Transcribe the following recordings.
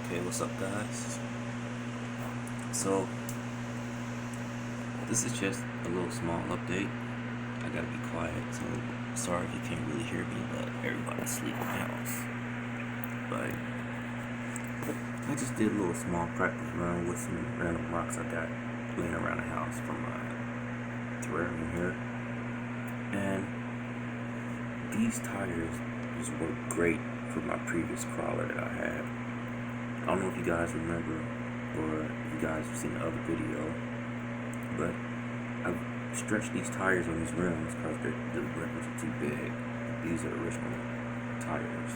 Okay, what's up, guys? So, this is just a little small update. I gotta be quiet, so sorry if you can't really hear me, but everybody's sleeping in the house. But I just did a little small practice run with some random rocks I got laying around the house from my terrarium here. And these tires just work great for my previous crawler that I had. I don't know if you guys remember or if you guys have seen the other video, but I've stretched these tires on these rims because the rims are too big. These are the original tires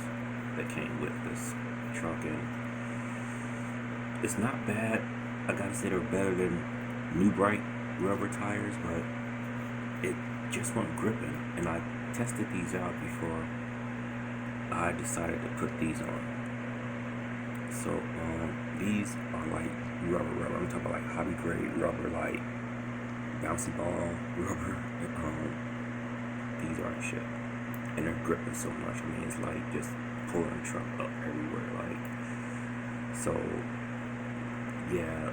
that came with this truck, and it's not bad. I gotta say they're better than new bright rubber tires, but it just wasn't gripping. And I tested these out before I decided to put these on. So these are like rubber. I'm talking about like hobby grade rubber, like bouncy ball rubber. These are the shit, and they're gripping so much. I mean, it's like just pulling the truck up everywhere. Like, so yeah.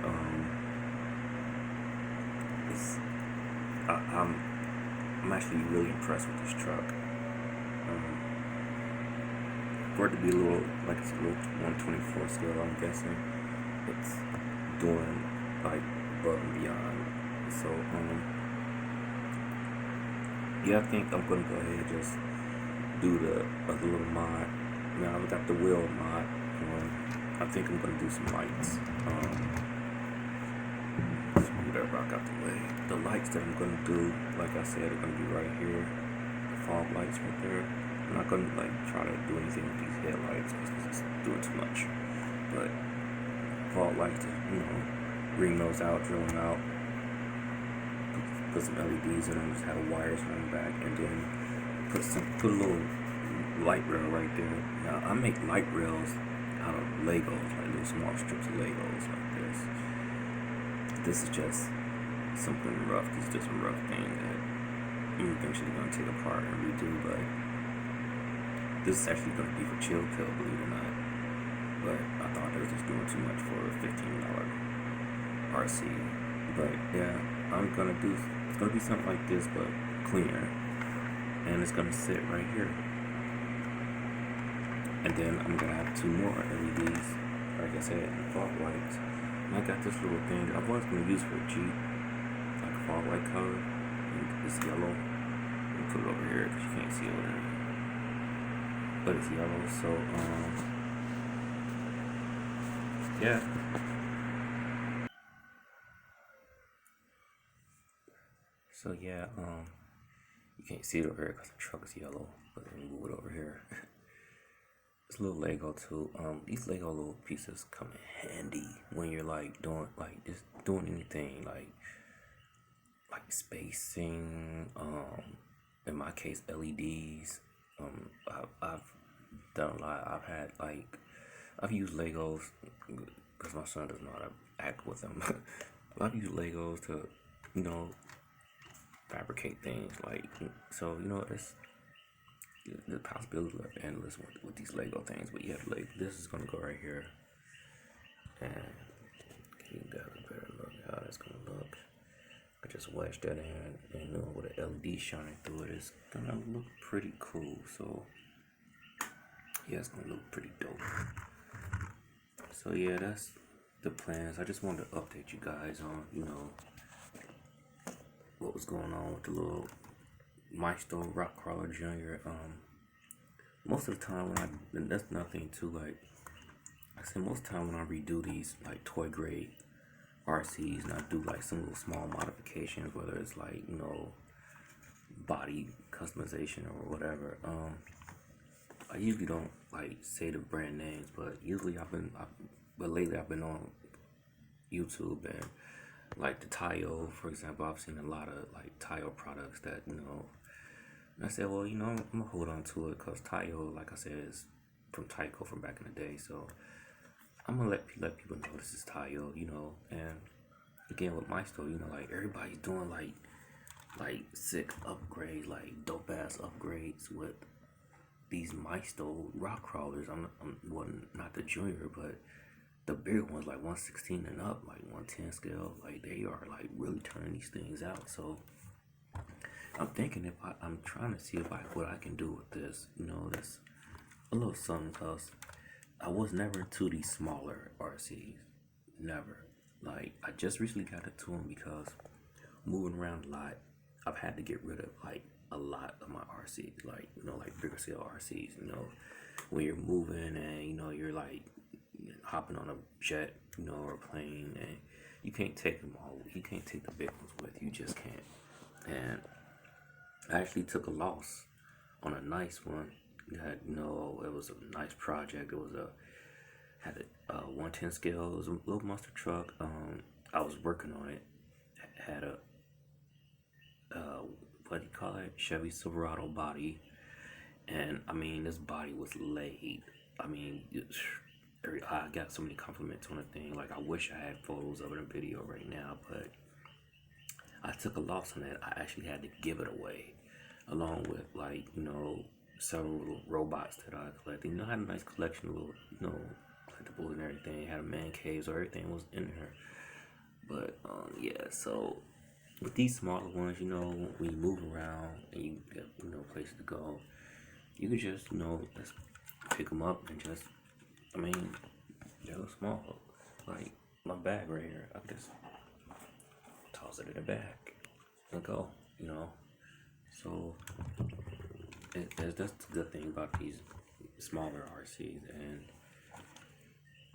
I'm actually really impressed with this truck. For it to be a little, like it's a little 124 scale, I'm guessing it's doing like above and beyond. So yeah, I think I'm gonna go ahead and just do the other little mod. Now I've got the wheel mod. I think I'm gonna do some lights. Just move that rock out the way. The lights that I'm gonna do, like I said, are gonna be right here. The fog lights right there. I'm not gonna like try to do anything with these headlights because it's doing too much. But fog lights, ring those out, drill them out, put some LEDs in them, just have the wires running back, and then put a little light rail right there. Now I make light rails out of Legos, like little small strips of Legos like this. This is just something rough. This is just a rough thing that I'm eventually gonna take apart and redo, but this is actually going to be for chill pill, believe it or not. But I thought they was just doing too much for a $15 RC. But yeah, I'm going to do, it's going to be something like this, but cleaner. And it's going to sit right here. And then I'm going to have two more LEDs, like I said, fog lights. And I got this little thing that I was going to use for a Jeep, like a fog light color. And it's yellow. Let me put it over here because you can't see over there. But it's yellow, so yeah. So yeah, you can't see it over here because the truck is yellow, but let me move it over here. It's a little Lego too. These Lego little pieces come in handy when you're like just doing anything like spacing. In my case, LEDs. I've done a lot. I've used Legos because my son doesn't know how to act with them. I've used Legos to, fabricate things so it's the possibilities are endless with these Lego things. But yeah, this is gonna go right here, and you got a better look at how that's gonna look. I just wedged that in, and with an LED shining through it, it's gonna look pretty cool. So yeah, it's gonna look pretty dope. So yeah, that's the plans. I just wanted to update you guys on, what was going on with the little Maisto Rock Crawler Junior. Most of the time and that's nothing too, like I said, most of the time when I redo these like toy grade RCs and I do like some little small modifications, whether it's like, body customization or whatever, I usually don't like say the brand names, but usually but lately I've been on YouTube, and like the Tayo, for example, I've seen a lot of like Tayo products that, and I said, well, I'm gonna hold on to it because Tayo, like I said, is from Tyco from back in the day, so I'm gonna let people know this is Tayo, and again with Maisto, like everybody's doing like sick upgrades, like dope ass upgrades with these Maisto rock crawlers. I'm well, not the Junior, but the bigger ones, like 116 and up, like 110 scale, like they are like really turning these things out. So I'm thinking if I'm trying to see if what I can do with this, this a little something, cause I was never into these smaller RCs, never. Like I just recently got into them because moving around a lot, I've had to get rid of like a lot of my RCs, like like bigger scale RCs. When you're moving and you're like hopping on a jet, or a plane, and you can't take them all. You can't take the big ones with you. Just can't. And I actually took a loss on a nice one. It had, it was a nice project. It was had a 110 scale. It was a little monster truck. I was working on it. Had a what do you call it? Chevy Silverado body, and I mean this body was laid. I mean, I got so many compliments on the thing. Like I wish I had photos of it in video right now, but I took a loss on that. I actually had to give it away, along with like several little robots that I collected. I had a nice collection of little collectibles and everything. Had a man cave, so everything was in there. But yeah, so with these smaller ones, when you move around and you get places to go, you could just just pick them up and just, I mean, they're small. Like my bag right here, I just toss it in the bag and go. So that's the good thing about these smaller RCs, and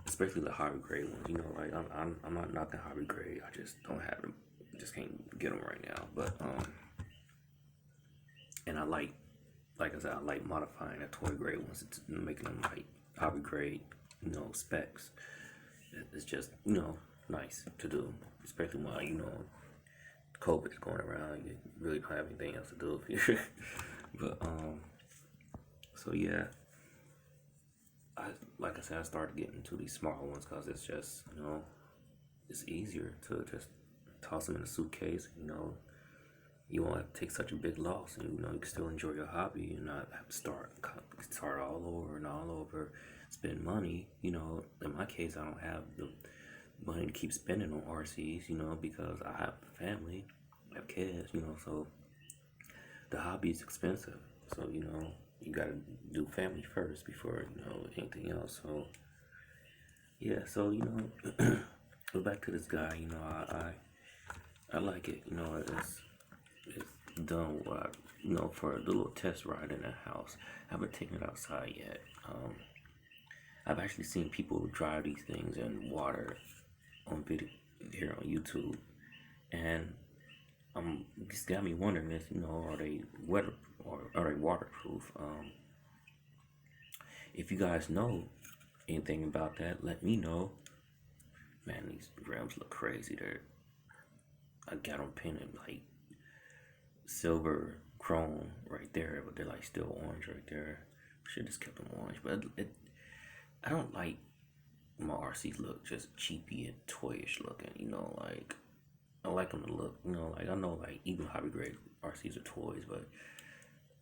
especially the hobby grade ones. Like I'm not knocking hobby grade. I just don't have them. Just can't get them right now. But and I like I said, I like modifying the toy grade ones, making them like hobby grade, specs. It's just nice to do, especially when COVID's going around. You really don't have anything else to do. But so yeah, like I said, I started getting into these smaller ones because it's just it's easier to just toss them in a suitcase. You won't have to take such a big loss, and you can still enjoy your hobby and not have to start all over and all over, spend money. In my case, I don't have the money to keep spending on RCs, because I have a family, I have kids, so the hobby is expensive. So you gotta do family first before anything else. So yeah, so go back to this guy. I like it. It's done what for the little test ride in the house. I haven't taken it outside yet. I've actually seen people drive these things in water on video here on YouTube, and this got me wondering is are they weather or are they waterproof? If you guys know anything about that, let me know. Man, these rims look crazy. I got them painted like silver chrome right there, but they're like still orange right there. Should just kept them orange, but I don't like my RCs look just cheapy and toyish looking. Like I like them to look. Like I know like even hobby grade RCs are toys, but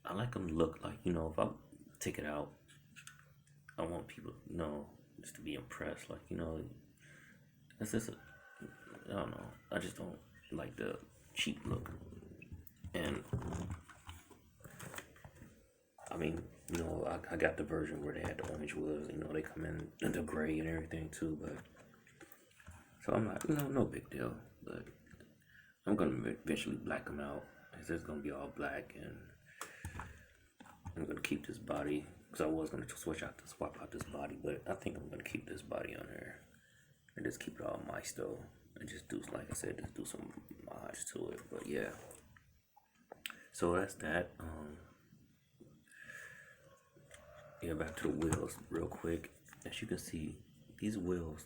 I like them to look like if I take it out, I want people just to be impressed. Like it's just I don't know. I just don't like the cheap look. And I mean, I got the version where they had the orange wheels. They come in the gray and everything too. But so I'm not, no big deal. But I'm gonna eventually black them out. It's just gonna be all black, and I'm gonna keep this body because I was gonna swap out this body, but I think I'm gonna keep this body on there and just keep it all Maisto and just do, like I said, just do some mods to it. But yeah. So that's that. Yeah, back to the wheels real quick. As you can see, these are wheels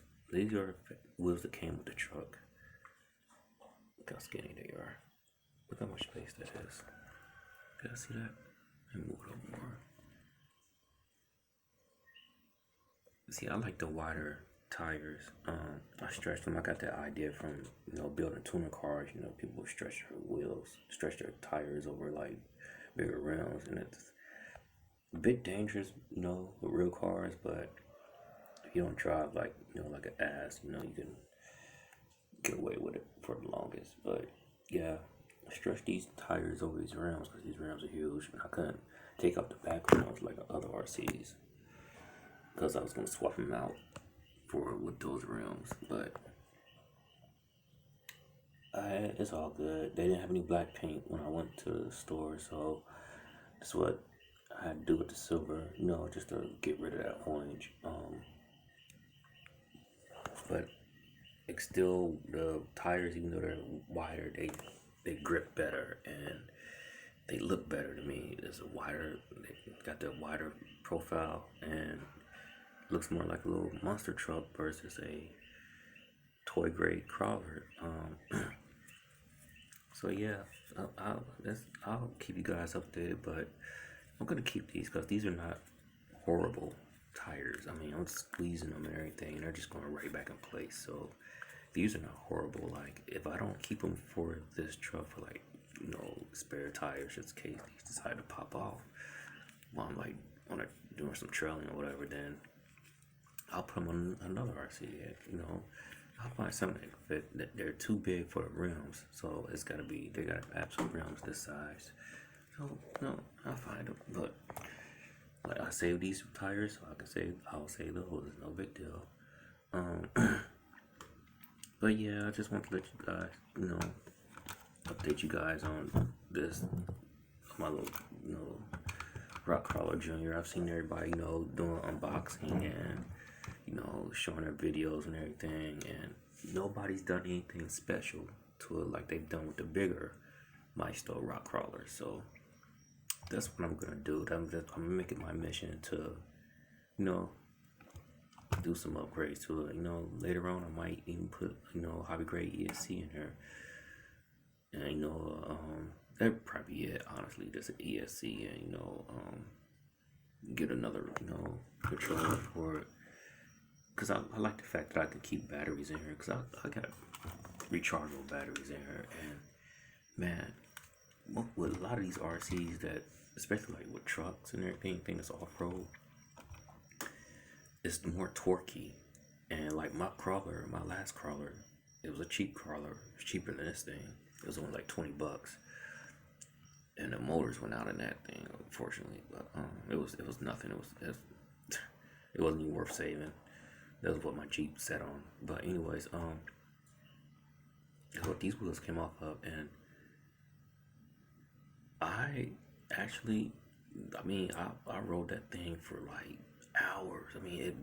that came with the truck. Look how skinny they are. Look how much space that is. Can I see that? Let me move it up more. See, I like the wider tires. I stretch them. I got that idea from building tuner cars. People stretch their wheels, stretch their tires over like bigger rims, and it's a bit dangerous, with real cars. But you don't drive like like an ass. You can get away with it for the longest. But yeah, stretch these tires over these rims because these rims are huge, and I couldn't take out the back rims like the other RCs because I was gonna swap them out for with those rims, but it's all good. They didn't have any black paint when I went to the store, so that's what I had to do with the silver, just to get rid of that orange. But it's still the tires, even though they're wider, they grip better and they look better to me. They got the wider profile and looks more like a little monster truck versus a toy grade crawler. So yeah, I'll keep you guys updated, but I'm gonna keep these because these are not horrible tires. I mean, I'm squeezing them and everything, and they're just going right back in place. So these are not horrible. Like if I don't keep them for this truck for like spare tires, just in case these decide to pop off while I'm like doing some trailing or whatever, then I'll put them on another RC. I'll find something that fit. They're too big for the rims, so they gotta have some rims this size. So I'll find them. But like I saved these tires, so I'll save those. No big deal. But yeah, I just want to let you guys, update you guys on this, my little, rock crawler junior. I've seen everybody, doing unboxing and showing their videos and everything, and nobody's done anything special to it like they've done with the bigger Maisto rock crawlers. So that's what I'm gonna do. I'm gonna make it my mission to, do some upgrades to it. Later on I might even put, hobby grade ESC in here, and that'd probably be it. Honestly, just an ESC, and get another controller for it. Because I like the fact that I can keep batteries in here, because I got rechargeable batteries in here, and man, with a lot of these RCs that, especially like with trucks and everything, that's off-road, it's more torquey. And like my last crawler, it was a cheap crawler. It was cheaper than this thing. It was only like $20, and the motors went out in that thing, unfortunately. But it was nothing. It wasn't even worth saving. That was what my Jeep set on. But anyways, what these wheels came off of, and I rode that thing for like hours. I mean, it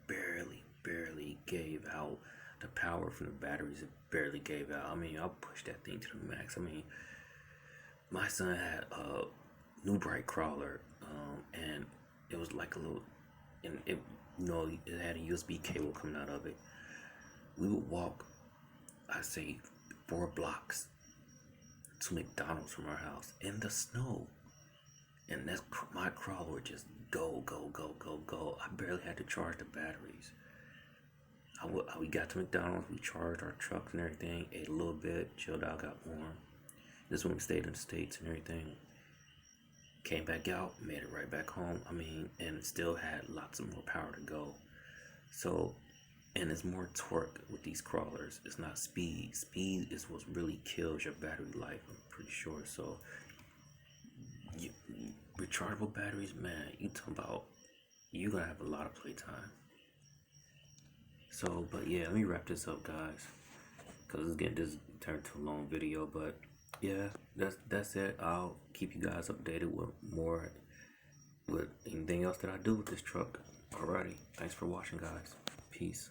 barely gave out. The power from the batteries, it barely gave out. I mean, I pushed that thing to the max. I mean, my son had a new bright crawler, and it was like a little, and it had a USB cable coming out of it. We would walk, I say, 4 blocks to McDonald's from our house in the snow, and my crawler would just go. I barely had to charge the batteries. We got to McDonald's, we charged our trucks and everything, ate a little bit, chilled out, got warm. This when we stayed in the States and everything. Came back out, made it right back home. I mean, and it still had lots of more power to go. So, and it's more torque with these crawlers. It's not speed. Speed is what really kills your battery life, I'm pretty sure. So, rechargeable batteries, man, you talking about, you're gonna have a lot of playtime. So, but yeah, let me wrap this up, guys, because this turned to a long video. But yeah, that's it. I'll keep you guys updated with anything else that I do with this truck. Alrighty, thanks for watching, guys. Peace.